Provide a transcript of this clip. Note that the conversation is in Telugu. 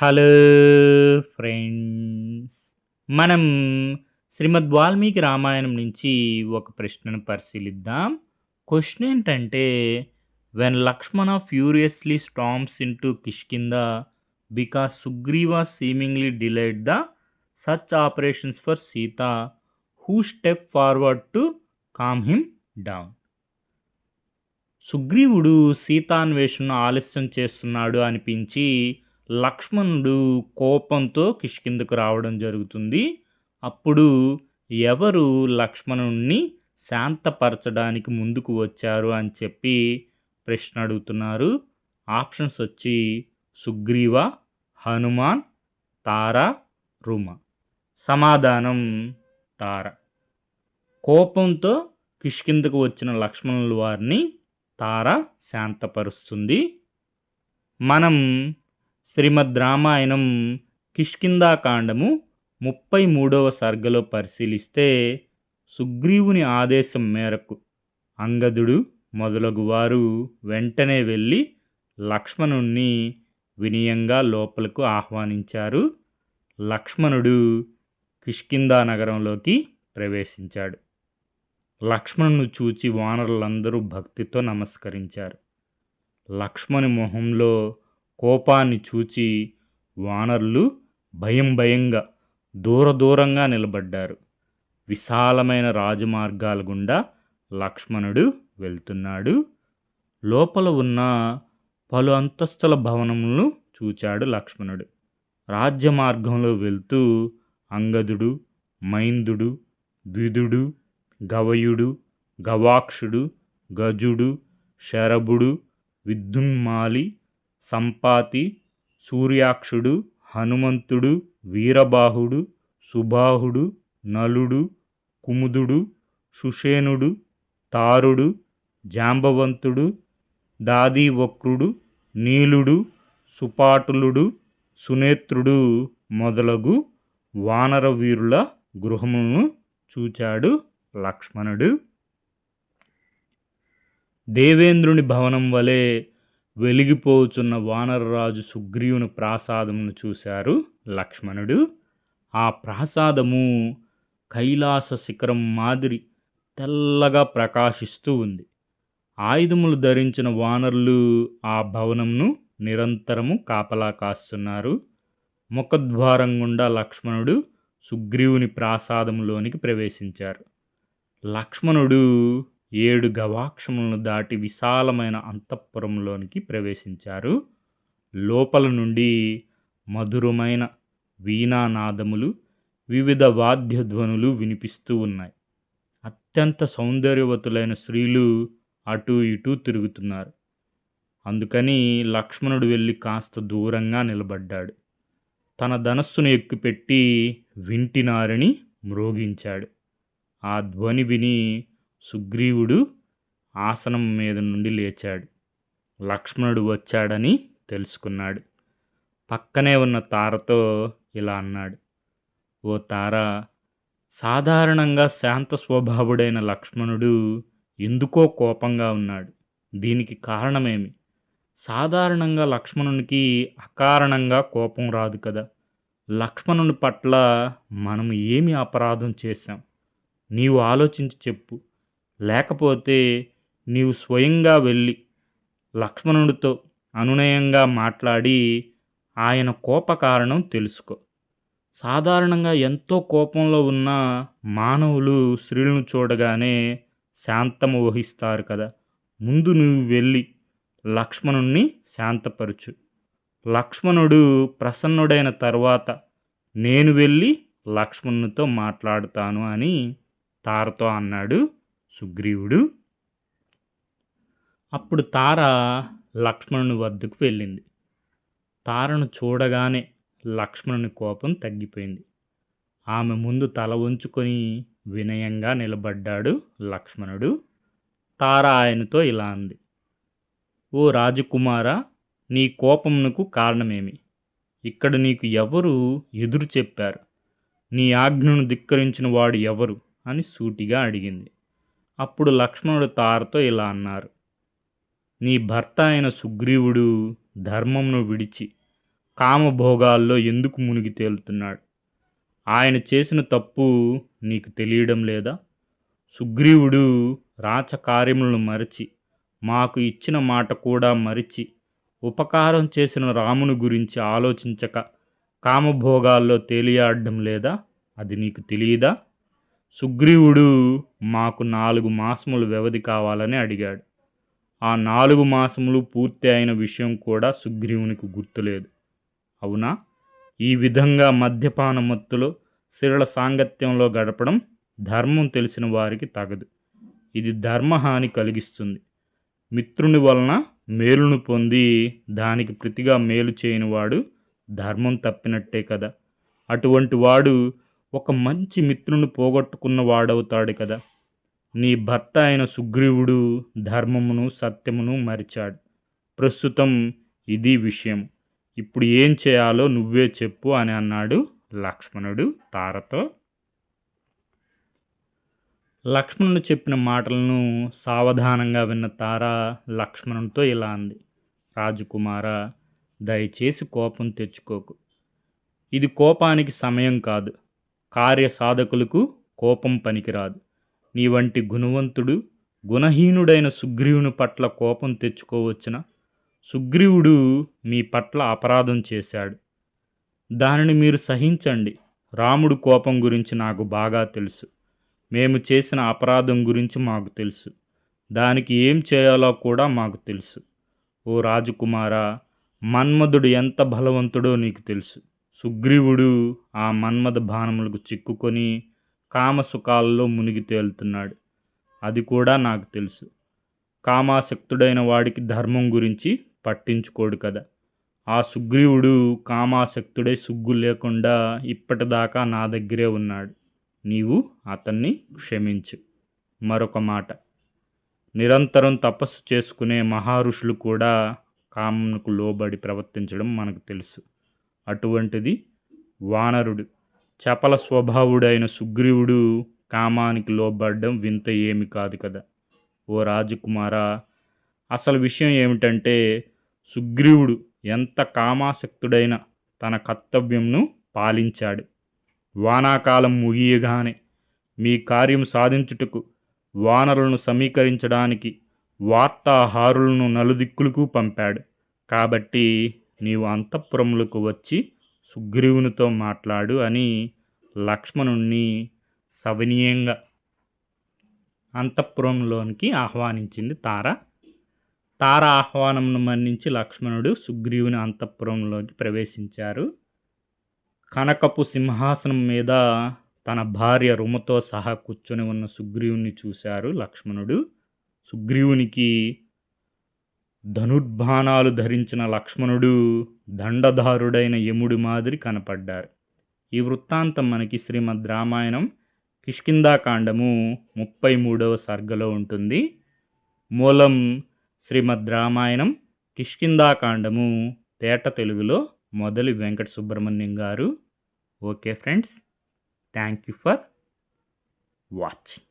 Hello friends. మనం శ్రీమద్ వాల్మీకి రామాయణం నుంచి ఒక ప్రశ్నను పరిశీలిద్దాం. క్వశ్చన్ ఏంటంటే, when Lakshmana furiously stomps into Kishkindha because Sugriva seemingly delayed the సచ్ operations for Sita, who step forward to calm him down. సుగ్రీవుడు సీతాన్వేషణను ఆలస్యం చేస్తున్నాడు అనిపించి లక్ష్మణుడు కోపంతో కిష్కిందకు రావడం జరుగుతుంది. అప్పుడు ఎవరు లక్ష్మణుణ్ణి శాంతపరచడానికి ముందుకు వచ్చారు అని చెప్పి ప్రశ్న అడుగుతున్నారు. ఆప్షన్స్ వచ్చి సుగ్రీవ, హనుమాన్, తార, రుమ. సమాధానం తార. కోపంతో కిష్కిందకు వచ్చిన లక్ష్మణుల వారిని తార శాంతపరుస్తుంది. మనం శ్రీమద్ రామాయణం కిష్కింధాకాండము 33వ సర్గలో పరిశీలిస్తే, సుగ్రీవుని ఆదేశం మేరకు అంగదుడు మొదలగు వారు వెంటనే వెళ్ళి లక్ష్మణుణ్ణి వినయంగా లోపలకు ఆహ్వానించారు. లక్ష్మణుడు కిష్కింధా నగరంలోకి ప్రవేశించాడు. లక్ష్మణుని చూచి వానరులందరూ భక్తితో నమస్కరించారు. లక్ష్మణి మొహంలో కోపాన్ని చూచి వానరులు భయంగా దూరంగా నిలబడ్డారు. విశాలమైన రాజమార్గాల గుండా లక్ష్మణుడు వెళ్తున్నాడు. లోపల ఉన్న పలు అంతస్తుల భవనములను చూచాడు లక్ష్మణుడు. రాజ్య మార్గంలో వెళ్తూ అంగదుడు, మైందుడు, ద్విదుడు, గవయుడు, గవాక్షుడు, గజుడు, శరభుడు, విద్యున్మాలి, సంపాతి, సూర్యాక్షుడు, హనుమంతుడు, వీరబాహుడు, సుబాహుడు, నలుడు, కుముదుడు, సుషేనుడు, తారుడు, జాంబవంతుడు, దాదీవక్రుడు, నీలుడు, సుపాటులుడు, సునేత్రుడు మొదలగు వానర వీరుల గృహములను చూచాడు లక్ష్మణుడు. దేవేంద్రుని భవనం వలె వెలిగిపోచున్న వానరరాజు సుగ్రీవుని ప్రాసాదమును చూశారు లక్ష్మణుడు. ఆ ప్రాసాదము కైలాస శిఖరం మాదిరి తెల్లగా ప్రకాశిస్తూ ఉంది. ఆయుధములు ధరించిన వానరులు ఆ భవనంను నిరంతరము కాపలా కాస్తున్నారు. ముఖద్వారం గుండా లక్ష్మణుడు సుగ్రీవుని ప్రాసాదంలోనికి ప్రవేశించారు. లక్ష్మణుడు 7 గవాక్షములను దాటి విశాలమైన అంతఃపురంలోనికి ప్రవేశించారు. లోపల నుండి మధురమైన వీణానాదములు, వివిధ వాద్యధ్వనులు వినిపిస్తూ ఉన్నాయి. అత్యంత సౌందర్యవతులైన స్త్రీలు అటూ ఇటూ తిరుగుతున్నారు. అందుకని లక్ష్మణుడు వెళ్ళి కాస్త దూరంగా నిలబడ్డాడు. తన ధనస్సును ఎక్కుపెట్టి వింటినారిని మ్రోగించాడు. ఆ ధ్వని విని సుగ్రీవుడు ఆసనం మీద నుండి లేచాడు. లక్ష్మణుడు వచ్చాడని తెలుసుకున్నాడు. పక్కనే ఉన్న తారతో ఇలా అన్నాడు. ఓ తార, సాధారణంగా శాంత స్వభావుడైన లక్ష్మణుడు ఎందుకో కోపంగా ఉన్నాడు. దీనికి కారణమేమి? సాధారణంగా లక్ష్మణునికి అకారణంగా కోపం రాదు కదా. లక్ష్మణుని పట్ల మనం ఏమి అపరాధం చేశాం? నీవు ఆలోచించి చెప్పు. లేకపోతే నీవు స్వయంగా వెళ్ళి లక్ష్మణుడితో అనునయంగా మాట్లాడి ఆయన కోప కారణం తెలుసుకో. సాధారణంగా ఎంతో కోపంలో ఉన్న మానవులు స్త్రీలను చూడగానే శాంతము వహిస్తారు కదా. ముందు నువ్వు వెళ్ళి లక్ష్మణుణ్ణి శాంతపరచు. లక్ష్మణుడు ప్రసన్నుడైన తర్వాత నేను వెళ్ళి లక్ష్మణునితో మాట్లాడుతాను అని తారతో అన్నాడు సుగ్రీవుడు. అప్పుడు తార లక్ష్మణుని వద్దకు వెళ్ళింది. తారను చూడగానే లక్ష్మణుని కోపం తగ్గిపోయింది. ఆమె ముందు తల వంచుకొని వినయంగా నిలబడ్డాడు లక్ష్మణుడు. తార ఆయనతో ఇలా అంది. ఓ రాజకుమారా, నీ కోపమునకు కారణమేమి? ఇక్కడ నీకు ఎవరు ఎదురు చెప్పారు? నీ ఆజ్ఞను ధిక్కరించిన వాడు ఎవరు అని సూటిగా అడిగింది. అప్పుడు లక్ష్మణుడు తారతో ఇలా అన్నారు. నీ భర్త అయిన సుగ్రీవుడు ధర్మమును విడిచి కామభోగాల్లో ఎందుకు మునిగి తేలుతున్నాడు? ఆయన చేసిన తప్పు నీకు తెలియడం లేదా? సుగ్రీవుడు రాచకార్యములను మరచి, మాకు ఇచ్చిన మాట కూడా మరిచి, ఉపకారం చేసిన రాముని గురించి ఆలోచించక కామభోగాల్లో తేలియాడడం లేదా? అది నీకు తెలియదా? సుగ్రీవుడు మాకు 4 మాసముల వ్యవధి కావాలని అడిగాడు. ఆ 4 మాసములు పూర్తి అయిన విషయం కూడా సుగ్రీవునికి గుర్తులేదు. అవునా? ఈ విధంగా మద్యపాన మత్తులో స్త్రీల సాంగత్యంలో గడపడం ధర్మం తెలిసిన వారికి తగదు. ఇది ధర్మహాని కలిగిస్తుంది. మిత్రుని వలన మేలును పొంది దానికి ప్రతిగా మేలు చేయనివాడు ధర్మం తప్పినట్టే కదా. అటువంటి వాడు ఒక మంచి మిత్రుని పోగొట్టుకున్న వాడవుతాడు కదా. నీ భర్త అయిన సుగ్రీవుడు ధర్మమును సత్యమును మరిచాడు. ప్రస్తుతం ఇది విషయం. ఇప్పుడు ఏం చేయాలో నువ్వే చెప్పు అని అన్నాడు లక్ష్మణుడు తారతో. లక్ష్మణుడు చెప్పిన మాటలను సావధానంగా విన్న తార లక్ష్మణునితో ఇలా అంది. రాజకుమారా, దయచేసి కోపం తెచ్చుకోకు. ఇది కోపానికి సమయం కాదు. కార్యసాధకులకు కోపం పనికిరాదు. నీ వంటి గుణవంతుడు గుణహీనుడైన సుగ్రీవుని పట్ల కోపం తెచ్చుకోవచ్చునా? సుగ్రీవుడు మీ పట్ల అపరాధం చేశాడు. దానిని మీరు సహించండి. రాముడు కోపం గురించి నాకు బాగా తెలుసు. మేము చేసిన అపరాధం గురించి మాకు తెలుసు. దానికి ఏం చేయాలో కూడా మాకు తెలుసు. ఓ రాజకుమారా, మన్మధుడు ఎంత బలవంతుడో నీకు తెలుసు. సుగ్రీవుడు ఆ మన్మథ బాణములకు చిక్కుకొని కామసుఖాల్లో మునిగి తేలుతున్నాడు. అది కూడా నాకు తెలుసు. కామాసక్తుడైన వాడికి ధర్మం గురించి పట్టించుకోడు కదా. ఆ సుగ్రీవుడు కామాసక్తుడై సిగ్గు లేకుండా ఇప్పటిదాకా నా దగ్గరే ఉన్నాడు. నీవు అతన్ని క్షమించు. మరొక మాట, నిరంతరం తపస్సు చేసుకునే మహారుషులు కూడా కామమునకు లోబడి ప్రవర్తించడం మనకు తెలుసు. అటువంటిది వానరుడు చపల స్వభావుడైన సుగ్రీవుడు కామానికి లోబడడం వింత ఏమి కాదు కదా. ఓ రాజకుమారా, అసలు విషయం ఏమిటంటే సుగ్రీవుడు ఎంత కామాసక్తుడైన తన కర్తవ్యంను పాలించాడు. వానాకాలం ముగియగానే మీ కార్యం సాధించుటకు వానరులను సమీకరించడానికి వార్తాహారులను నలుదిక్కులకు పంపాడు. కాబట్టి నీవు అంతఃపురములకు వచ్చి సుగ్రీవునితో మాట్లాడు అని లక్ష్మణుణ్ణి సవినయంగా అంతఃపురంలోనికి ఆహ్వానించింది తార. తార ఆహ్వానమును మన్నించి లక్ష్మణుడు సుగ్రీవుని అంతఃపురంలోకి ప్రవేశించారు. కనకపు సింహాసనం మీద తన భార్య రుమతో సహా కూర్చొని ఉన్న సుగ్రీవుని చూశారు లక్ష్మణుడు. సుగ్రీవునికి ధనుర్బాణాలు ధరించిన లక్ష్మణుడు దండధారుడైన యముడి మాదిరి కనపడ్డారు. ఈ వృత్తాంతం మనకి శ్రీమద్ రామాయణం కిష్కింధాకాండము 33వ సర్గలో ఉంటుంది. మూలం శ్రీమద్ రామాయణం కిష్కింధాకాండము తేట తెలుగులో మొదలి వెంకట సుబ్రహ్మణ్యం గారు. Okay friends, thank you for watching.